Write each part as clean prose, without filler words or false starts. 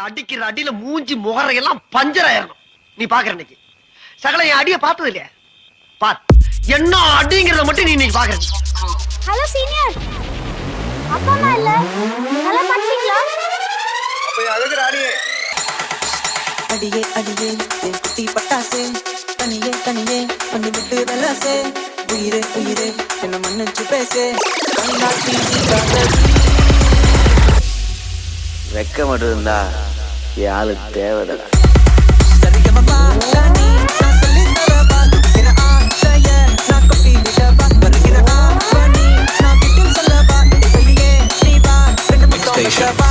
அடிக்கிற அடியில மூஞ்சி முகரையெல்லாம் பஞ்சர் ஆயிரணும். நீ பாக்குற இன்னைக்கு சகல என் அடிய பார்த்தது இல்லையா? பார் என்ன அடிங்கிறத மட்டும் நீ இன்னைக்கு பாக்குற. ஹலோ சீனியர், அப்பா அம்மா இல்ல, நல்லா பாத்தீங்களா? அப்ப அழகுற அடியே அடியே அடியே குட்டி பட்டாசே, தனியே தனியே பண்ணி விட்டு வெலாசே, உயிரே உயிரே என்ன மன்னிச்சு பேசே, கண்ணாட்டி வெக்க மட்டும் இருந்தா என் ஆளு தேவைதடா. சரிகமபா ராணி நான் சொல்லி தரவா, இருக்கிற ஆசைய நான் கொட்டி விடவா, வருகிற ஆவணி நான் விட்டு சொல்லவா, வெளியே நீ வா ரெண்டு முத்தம் சொல்லவா.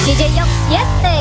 DJ Yete.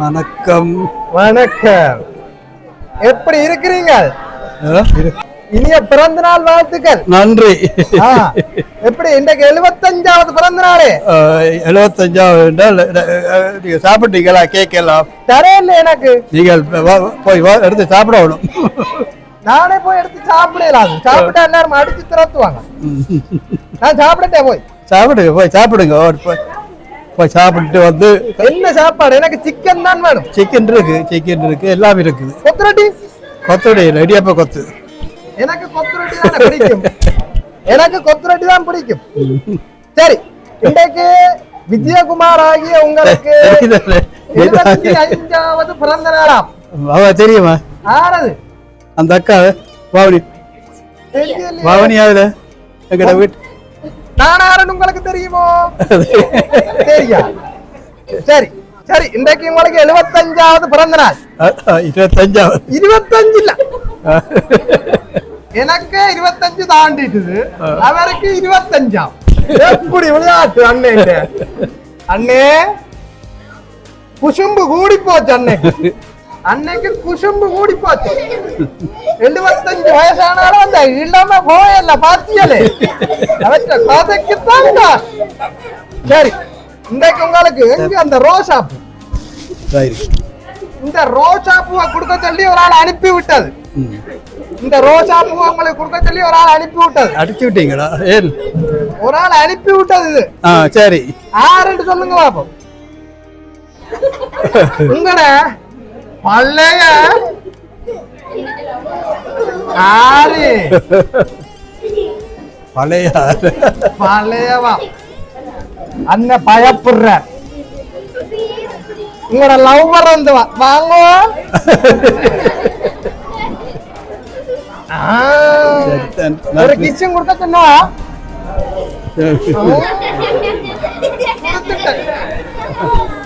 வணக்கம். வணக்கம். எப்படி இருக்கிறீங்க? இனிய பிறந்த நாள் வாழ்த்துக்கள். நன்றி. எப்படி இன்றைக்கு 75வது பிறந்த நாளே? 75வது என்றால் நீங்க சாப்பிட்டீங்களா? கேட்கலாம் தரேன் எனக்கு. நீங்கள் போய் எடுத்து சாப்பிடணும். நானே போய் எடுத்து சாப்பிடலாம். சாப்பிட்டா எல்லாரும் அடிச்சு திறத்துவாங்க. நான் சாப்பிட்டேன். போய் சாப்பிடுங்க, போய் சாப்பிடுங்க. போய் சாப்பிட்டு வந்து. என்ன சாப்பாடு? எனக்கு சிக்கன் தான் வேணும். சிக்கன் இருக்கு, எல்லாம் இருக்குது. கொத்துரொட்டி? கொத்துரொட்டி இல்லை, இடியாப்ப கொத்து. எனக்கு கொத்துரொட்டி தான் பிடிக்கும். எனக்கு கொத்துரொட்டி தான் பிடிக்கும். சரி, இன்றைக்கு விஜயகுமார் ஆகிய உங்களுக்கு 25வது பிறந்த நாளாம். தெரியுமா? ஆறது அந்த அக்கா வாவனி. வாவனியாவில் எங்கட வீட்டு நான் ஆறன்னு உங்களுக்கு தெரியுமோ? தெரியா? சரி சரி, இன்றைக்கு உங்களுக்கு 75வது பிறந்த நாள். 25 இல்ல, எனக்கு 25 தாண்டிட்டுது, அவருக்கு 25ஆம். எப்படி விளையாட்டு அண்ணே? அண்ணே குசும்பு கூடி போச்சு. அன்னைக்கு குசும்பு கூடி போச்சு. 75 வயசானாலும் அந்த இல்லாம போயல்ல பாத்தியலே அவற்ற கதைக்கு தாங்க. சரி, இன்றைக்கு உங்களுக்கு எங்க அந்த ரோசா பூ? இந்த ரோசா பூவை கொடுக்க சொல்லி ஒரு ஆள் அனுப்பி விட்டது. இந்த ரோசா பூவை உங்களுக்கு கொடுக்க சொல்லி ஒரு ஆள் அனுப்பி விட்டது. அடிச்சு விட்டீங்களா? ஏன் ஒரு ஆள் அனுப்பி விட்டது. சரி, ஆறுன்னு சொல்லுங்க பாப்போம். உங்கள பழைய ஆறு பழையவா அண்ணன் பயப்படுற உங்களோட லவ்வர் வந்து வாங்க. ஒரு கிச்சன் கொடுக்க சொன்னா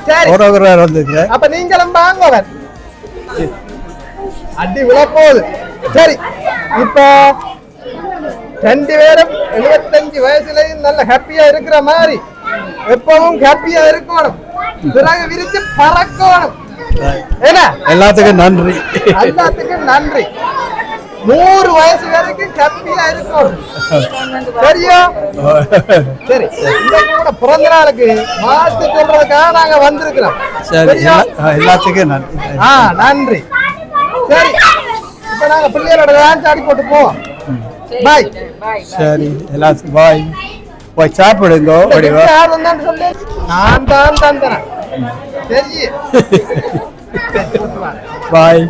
சரி, அப்ப நீங்களும் வாங்க. அடி விழப்போகுது. சரி, இப்ப 2 பேரும் 75 வயசுலயும் நல்ல ஹாப்பியா இருக்கிற மாதிரி எப்பவும் ஹாப்பியா இருக்கணும். பிறகு விரிச்சு பறக்கணும். என்ன? எல்லாத்துக்கும் நன்றி. எல்லாத்துக்கும் நன்றி. 100 வயசு வரைக்கும் ஹாப்பியா இருக்கணும். சரியா? சரி, இந்த பிறந்த நாளுக்கு வாழ்த்து சொல்றதுக்காக நாங்க வந்திருக்கிறோம். எல்லாத்துக்கும் நன்றி. நன்றி. சரி, இப்ப நாங்க பிள்ளைகளோட டான்ஸ் ஆடி போட்டு போவோம். பாய். சரி, எல்லாத்துக்கும் பாய். போய் சாப்பிடுங்க. யார் வந்தான்னு சொல்லு. நான் தான் தந்தேன். சரி, பாய்.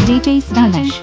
DJ Danish.